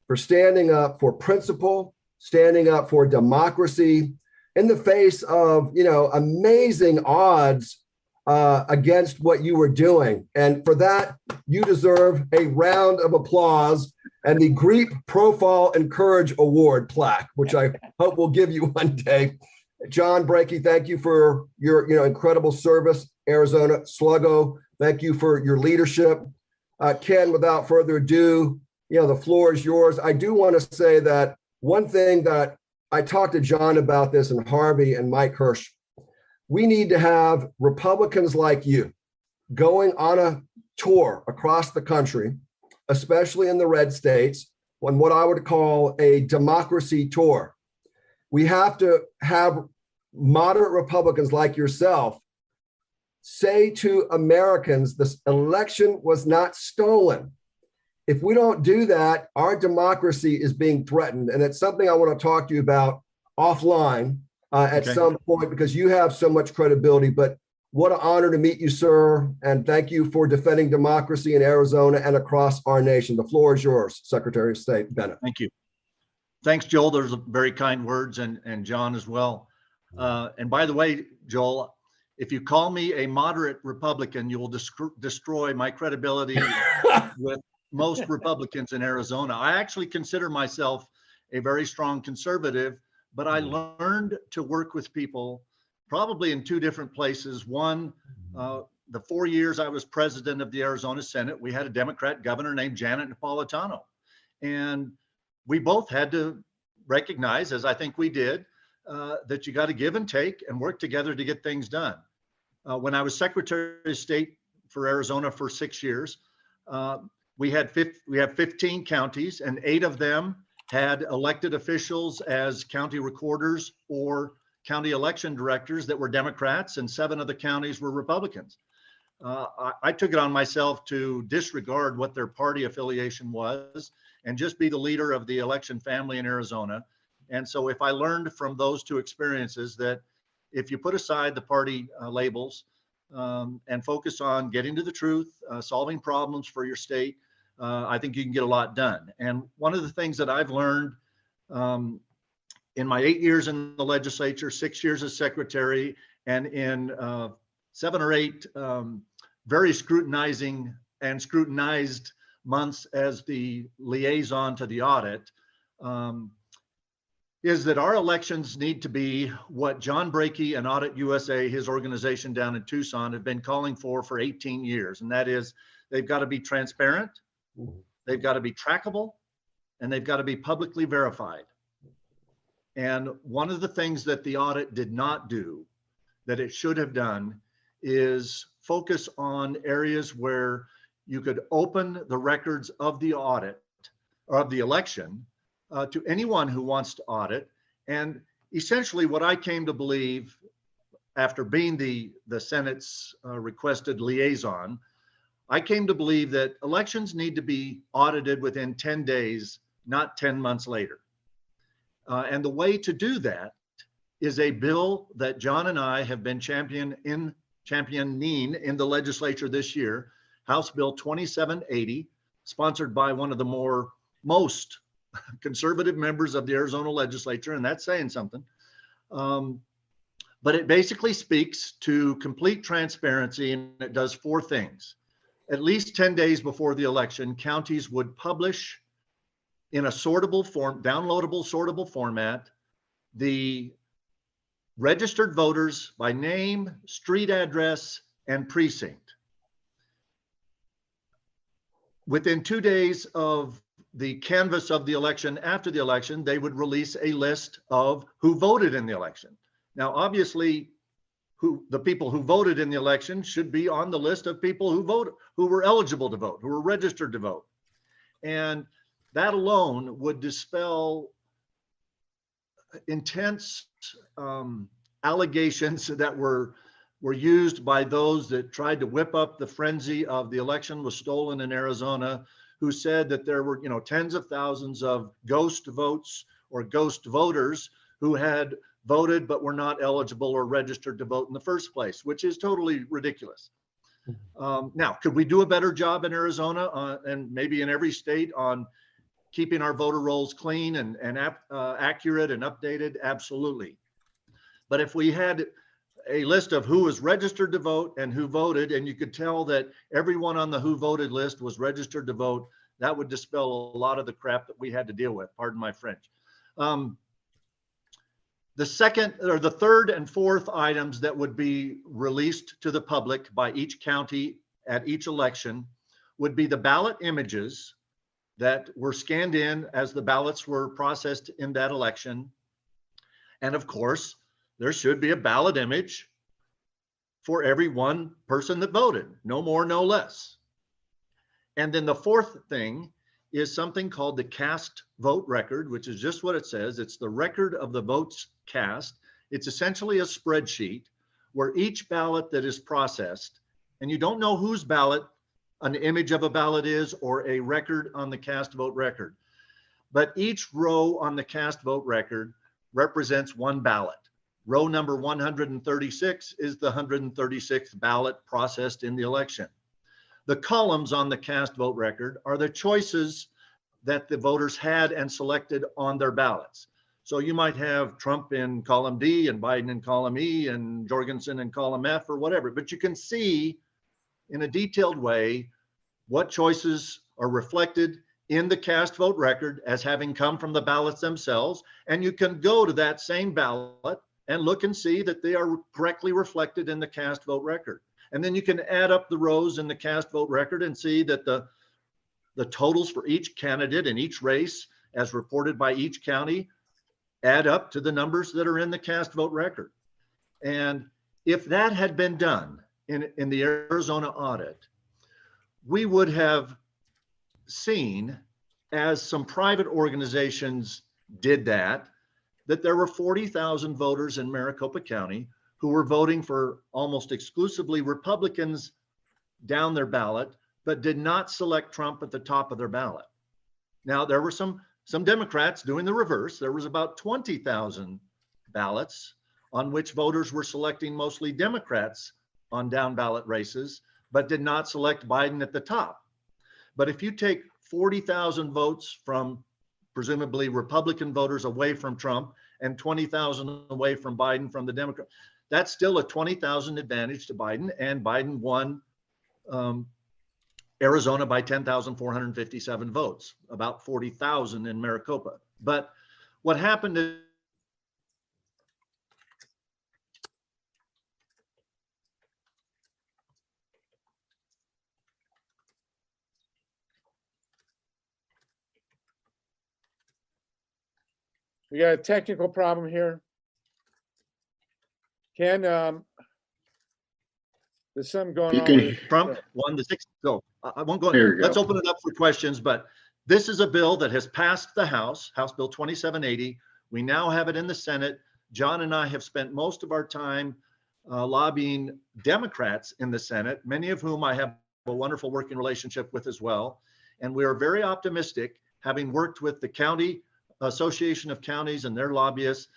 for standing up for principle, standing up for democracy in the face of, amazing odds against what you were doing. And for that, you deserve a round of applause and the GREE Profile and Courage Award plaque, which I hope we'll give you one day. John Brakey, thank you for your incredible service. Arizona Sluggo, thank you for your leadership. Ken, without further ado, the floor is yours. I do want to say that one thing that I talked to John about this, and Harvey and Mike Hirsch, we need to have Republicans like you going on a tour across the country, especially in the red states, on what I would call a democracy tour. We have to have moderate Republicans like yourself say to Americans, this election was not stolen. If we don't do that, our democracy is being threatened. And it's something I want to talk to you about offline at some point, because you have so much credibility. But what an honor to meet you, sir. And thank you for defending democracy in Arizona and across our nation. The floor is yours, Secretary of State Bennett. Thank you. Thanks, Joel. There's very kind words, and John as well. And by the way, Joel, if you call me a moderate Republican, you will destroy my credibility with most Republicans in Arizona. I actually consider myself a very strong conservative, but I learned to work with people probably in two different places. One, the 4 years I was president of the Arizona Senate, we had a Democrat governor named Janet Napolitano. And we both had to recognize, as I think we did, that you got to give and take and work together to get things done. When I was Secretary of State for Arizona for 6 years, we have 15 counties, and 8 of them had elected officials as county recorders or county election directors that were Democrats, and 7 of the counties were Republicans. I took it on myself to disregard what their party affiliation was and just be the leader of the election family in Arizona. And so if I learned from those 2 experiences that if you put aside the party labels and focus on getting to the truth, solving problems for your state, I think you can get a lot done. And one of the things that I've learned in my 8 years in the legislature, 6 years as secretary, and in 7 or 8 very scrutinizing and scrutinized months as the liaison to the audit, is that our elections need to be what John Brakey and Audit USA, his organization down in Tucson, have been calling for 18 years. And that is, they've got to be transparent, they've got to be trackable, and they've got to be publicly verified. And one of the things that the audit did not do that it should have done is focus on areas where you could open the records of the audit or of the election to anyone who wants to audit. And essentially what I came to believe after being the Senate's requested liaison, I came to believe that elections need to be audited within 10 days, not 10 months later. And the way to do that is a bill that John and I have been championing in championing in the legislature this year, House Bill 2780, sponsored by one of the most conservative members of the Arizona legislature, and that's saying something. But it basically speaks to complete transparency, and it does 4 things. At least 10 days before the election, counties would publish in a sortable form, downloadable sortable format, the registered voters by name, street address, and precinct. Within 2 days of the canvass of the election, after the election, they would release a list of who voted in the election. Now, obviously, the people who voted in the election should be on the list of people who were eligible to vote, who were registered to vote. And that alone would dispel intense allegations that were used by those that tried to whip up the frenzy of the election was stolen in Arizona, who said that there were, tens of thousands of ghost votes or ghost voters who had voted but were not eligible or registered to vote in the first place, which is totally ridiculous. Now, could we do a better job in Arizona and maybe in every state on keeping our voter rolls clean and accurate and updated? Absolutely. But if we had a list of who was registered to vote and who voted, and you could tell that everyone on the who voted list was registered to vote, that would dispel a lot of the crap that we had to deal with. Pardon my French. The second or the third and fourth items that would be released to the public by each county at each election would be the ballot images that were scanned in as the ballots were processed in that election. And of course, there should be a ballot image for every one person that voted, no more, no less. And then the fourth thing is something called the cast vote record, which is just what it says. It's the record of the votes cast. It's essentially a spreadsheet where each ballot that is processed, and you don't know whose ballot an image of a ballot is or a record on the cast vote record, but each row on the cast vote record represents one ballot. Row number 136 is the 136th ballot processed in the election. The columns on the cast vote record are the choices that the voters had and selected on their ballots. So you might have Trump in column D and Biden in column E and Jorgensen in column F or whatever, but you can see in a detailed way what choices are reflected in the cast vote record as having come from the ballots themselves. And you can go to that same ballot and look and see that they are correctly reflected in the cast vote record. And then you can add up the rows in the cast vote record and see that the totals for each candidate in each race, as reported by each county, add up to the numbers that are in the cast vote record. And if that had been done in the Arizona audit, we would have seen, as some private organizations did that there were 40,000 voters in Maricopa County who were voting for almost exclusively Republicans down their ballot, but did not select Trump at the top of their ballot. Now, there were some Democrats doing the reverse. There was about 20,000 ballots on which voters were selecting mostly Democrats on down ballot races, but did not select Biden at the top. But if you take 40,000 votes from presumably Republican voters away from Trump and 20,000 away from Biden from the Democrat, that's still a 20,000 advantage to Biden, and Biden won Arizona by 10,457 votes, about 40,000 in Maricopa. But what happened is We got a technical problem here. Ken, there's something going on with Trump won the 6th. So I won't go. There you Let's go. open it up for questions. But this is a bill that has passed the House Bill 2780. We now have it in the Senate. John and I have spent most of our time lobbying Democrats in the Senate, many of whom I have a wonderful working relationship with as well. And we are very optimistic, having worked with the County Association of Counties and their lobbyists,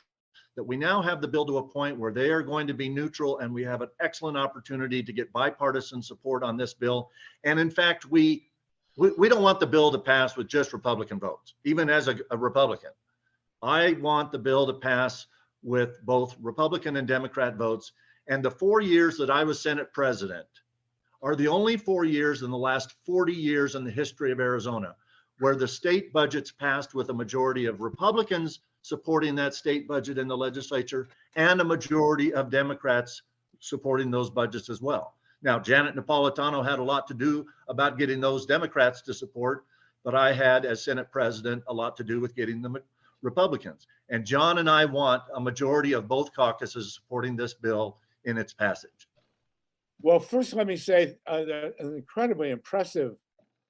that we now have the bill to a point where they are going to be neutral, and we have an excellent opportunity to get bipartisan support on this bill. And in fact, we don't want the bill to pass with just Republican votes, even as a Republican. I want the bill to pass with both Republican and Democrat votes. And the 4 years that I was Senate president are the only 4 years in the last 40 years in the history of Arizona where the state budgets passed with a majority of Republicans supporting that state budget in the legislature and a majority of Democrats supporting those budgets as well. Now, Janet Napolitano had a lot to do about getting those Democrats to support, but I had, as Senate president, a lot to do with getting the Republicans. And John and I want a majority of both caucuses supporting this bill in its passage. Well, first, let me say an incredibly impressive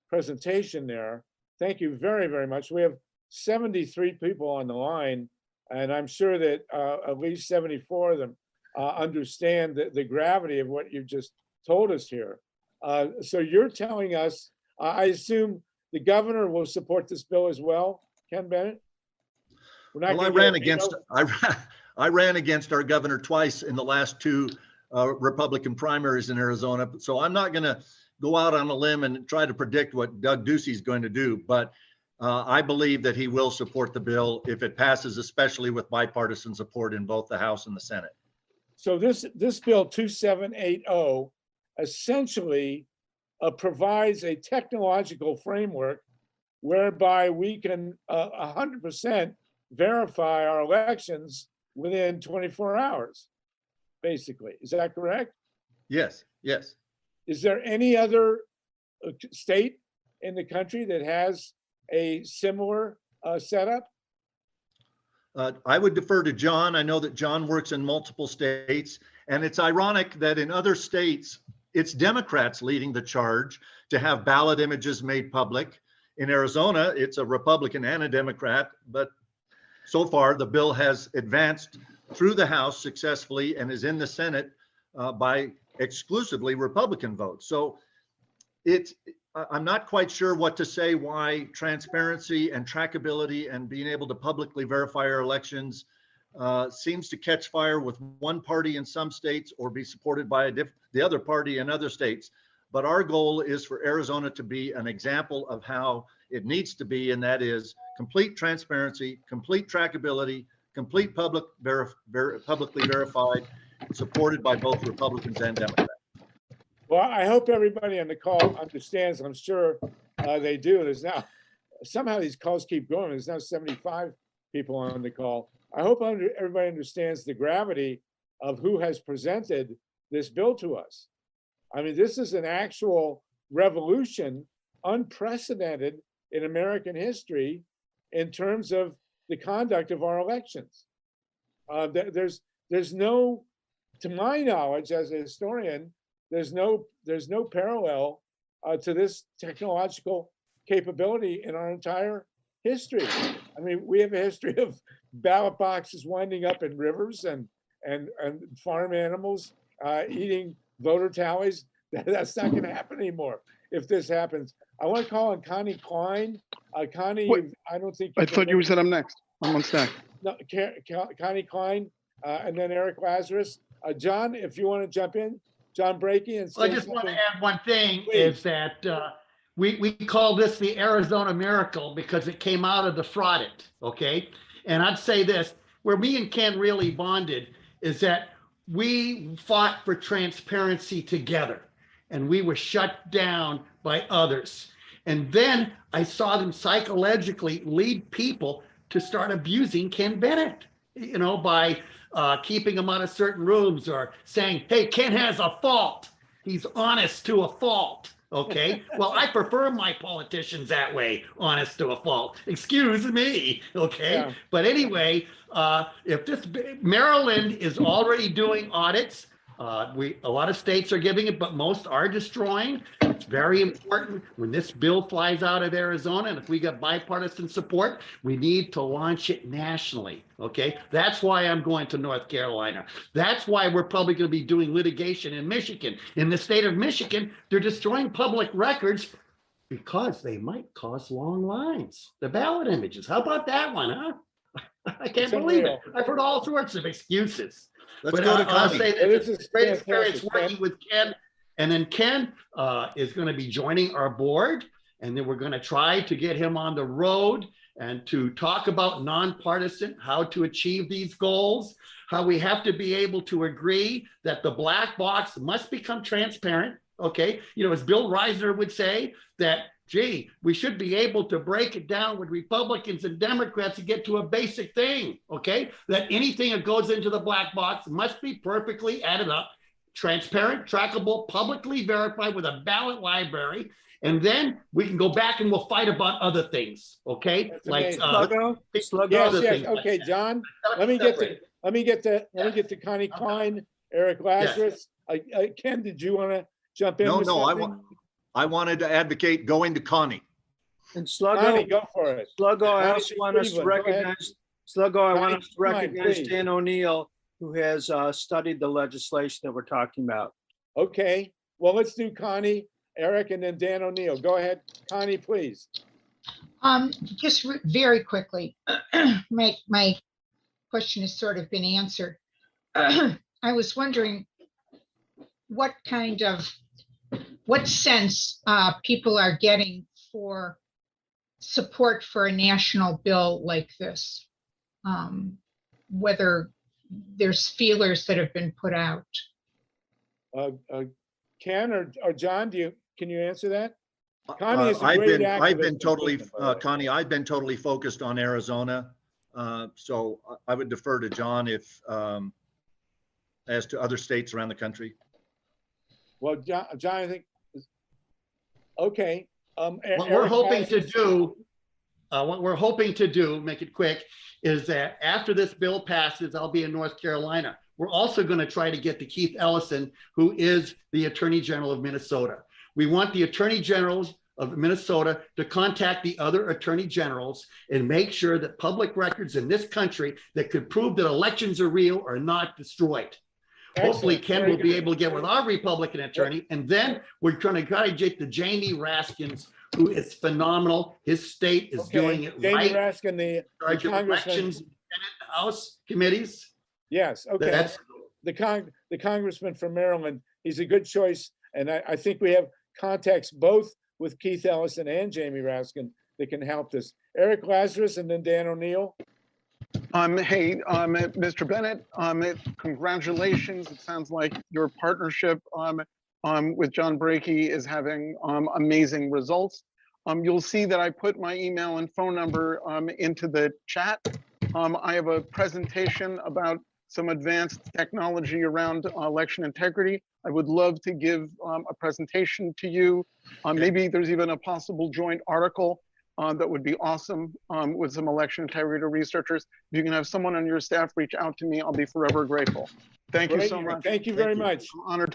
presentation there. Thank you very, very much. We have 73 people on the line, and I'm sure that at least 74 of them understand the gravity of what you just told us here. So you're telling us, I assume the governor will support this bill as well, Ken Bennett? Well, I ran against our governor twice in the last two Republican primaries in Arizona. So I'm not going to go out on a limb and try to predict what Doug Ducey is going to do, but I believe that he will support the bill if it passes, especially with bipartisan support in both the House and the Senate. So this bill 2780 essentially provides a technological framework whereby we can 100% verify our elections within 24 hours, basically. Is that correct? Yes, yes. Is there any other state in the country that has a similar setup? I would defer to John. I know that John works in multiple states, and it's ironic that in other states, it's Democrats leading the charge to have ballot images made public. In Arizona, it's a Republican and a Democrat, but so far the bill has advanced through the House successfully and is in the Senate by exclusively Republican votes. So I'm not quite sure what to say why transparency and trackability and being able to publicly verify our elections seems to catch fire with one party in some states or be supported by the other party in other states. But our goal is for Arizona to be an example of how it needs to be, and that is complete transparency, complete trackability, complete publicly verified, supported by both Republicans and Democrats. Well, I hope everybody on the call understands. I'm sure they do. There's now, somehow these calls keep going. There's now 75 people on the call. I hope everybody understands the gravity of who has presented this bill to us. I mean, this is an actual revolution, unprecedented in American history in terms of the conduct of our elections. There's no, to my knowledge as a historian, there's no parallel to this technological capability in our entire history. I mean, we have a history of ballot boxes winding up in rivers and farm animals eating voter tallies. That's not going to happen anymore if this happens. I want to call on Connie Klein. Connie, I don't think I thought you said I'm next. I'm on stack. No, Connie Klein, and then Eric Lazarus. John, if you want to jump in, John Brakey. And I just want to add one thing, is that we call this the Arizona miracle because it came out of the fraudit, okay? And I'd say this, where me and Ken really bonded is that we fought for transparency together and we were shut down by others. And then I saw them psychologically lead people to start abusing Ken Bennett, you know, by keeping him out of certain rooms or saying, hey, Ken has a fault. He's honest to a fault. Okay. Well, I prefer my politicians that way, honest to a fault. Excuse me. Okay. Yeah. But anyway, if this Maryland is already doing audits, a lot of states are giving it, but most are destroying. It's very important when this bill flies out of Arizona, and if we get bipartisan support, we need to launch it nationally. Okay, that's why I'm going to North Carolina. That's why we're probably going to be doing litigation in Michigan. In the state of Michigan, they're destroying public records because they might cause long lines. The ballot images. How about that one, huh? I can't believe it. I've heard all sorts of excuses. Let's But go to I'll Connie. say Well, that this it's is a great experience fantastic, working Ken. with Ken. And then Ken is going to be joining our board. And then we're going to try to get him on the road and to talk about nonpartisan, how to achieve these goals, how we have to be able to agree that the black box must become transparent. Okay. You know, as Bill Reisner would say, that, gee, we should be able to break it down with Republicans and Democrats to get to a basic thing. Okay. That anything that goes into the black box must be perfectly added up, transparent, trackable, publicly verified with a ballot library. And then we can go back and we'll fight about other things. Okay. That's Like, amazing. Yes, other yes. things like Okay, that. John, let me get to Connie Klein, Eric Lazarus. Ken, did you want to jump in? No, with no, something? I wanted to advocate going to Connie. And Connie, Sluggo, go for it. Sluggo, I Connie also want us to Cleveland, go ahead. recognize, Sluggo, I want Connie us to Klein, recognize please. Dan O'Neill, who has studied the legislation that we're talking about. Okay, well, let's do Connie, Eric, and then Dan O'Neill. Go ahead, Connie, please. Just very quickly, my question has sort of been answered. I was wondering what sense people are getting for support for a national bill like this, whether there's feelers that have been put out. Ken or John, can you answer that? Connie is a I've great been activist. totally, Connie, I've been totally focused on Arizona. So I would defer to John if, as to other states around the country. Well, John, I think, okay. What Eric we're hoping to Lazarus. do, make it quick, is that after this bill passes, I'll be in North Carolina. We're also going to try to get to Keith Ellison, who is the Attorney General of Minnesota. We want the Attorney Generals of Minnesota to contact the other Attorney Generals and make sure that public records in this country that could prove that elections are real are not destroyed. Hopefully, Excellent. Ken Very will be good. able to get with our Republican attorney, and then we're trying to get to Jamie Raskins, who is phenomenal. His state is doing it Jamie right. Raskin, the Charge of congressman. elections, Senate, House committees. Yes, okay. That's The congressman from Maryland, he's a good choice. And I think we have contacts both with Keith Ellison and Jamie Raskin that can help this. Eric Lazarus and then Dan O'Neill. Hey, Mr. Bennett, congratulations. It sounds like your partnership with John Brakey is having amazing results. You'll see that I put my email and phone number into the chat. I have a presentation about some advanced technology around election integrity. I would love to give a presentation to you. Maybe there's even a possible joint article that would be awesome with some election integrity researchers. If you can have someone on your staff reach out to me, I'll be forever grateful. Thank you so much. Thank you very much. I'm honored.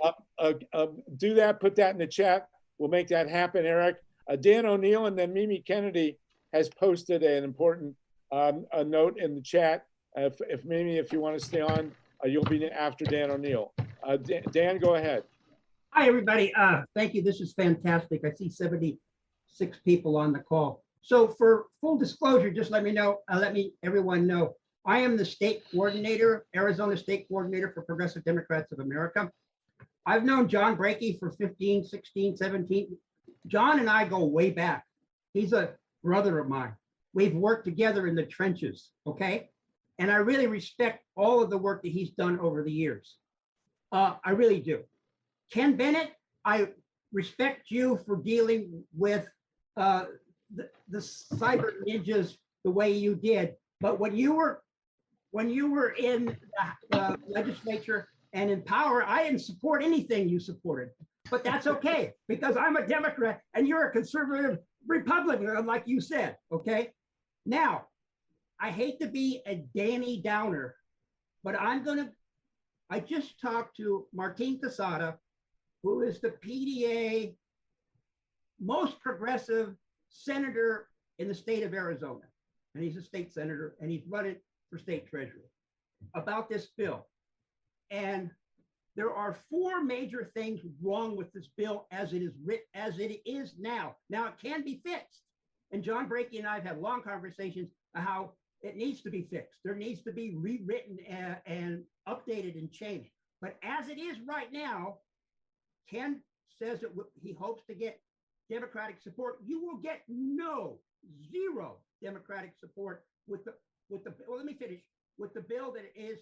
Do that, put that in the chat. We'll make that happen, Eric. Dan O'Neill and then Mimi Kennedy has posted an important a note in the chat. If Mimi, if you want to stay on, you'll be after Dan O'Neill. Dan, go ahead. Hi, everybody. Thank you. This is fantastic. I see 76 people on the call. So for full disclosure, just let everyone know, I am the state coordinator, Arizona state coordinator for Progressive Democrats of America. I've known John Brakey for 15, 16, 17. John and I go way back. He's a brother of mine. We've worked together in the trenches, okay? And I really respect all of the work that he's done over the years. I really do. Ken Bennett, I respect you for dealing with the cyber ninjas the way you did. But when you were in the legislature and in power, I didn't support anything you supported. But that's okay, because I'm a Democrat and you're a conservative Republican, like you said, okay? Now, I hate to be a Danny Downer, but I just talked to Martin Casada, who is the PDA most progressive senator in the state of Arizona. And he's a state senator and he's running for state treasurer about this bill. And there are 4 major things wrong with this bill as it is now. Now it can be fixed. And John Brakey and I have had long conversations on how It needs to be fixed. There needs to be rewritten and updated and changed. But as it is right now, Ken says that he hopes to get Democratic support. You will get zero Democratic support with the well, let me finish, with the bill that is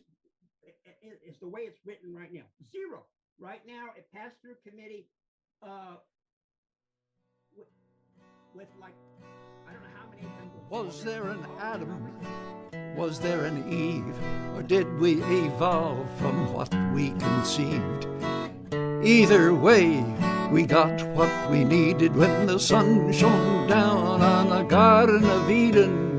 the way it's written right now. Zero. Right now, it passed through committee with like, I don't know how many. Was there an Adam? Was there an Eve? Or did we evolve from what we conceived? Either way, we got what we needed when the sun shone down on the Garden of Eden.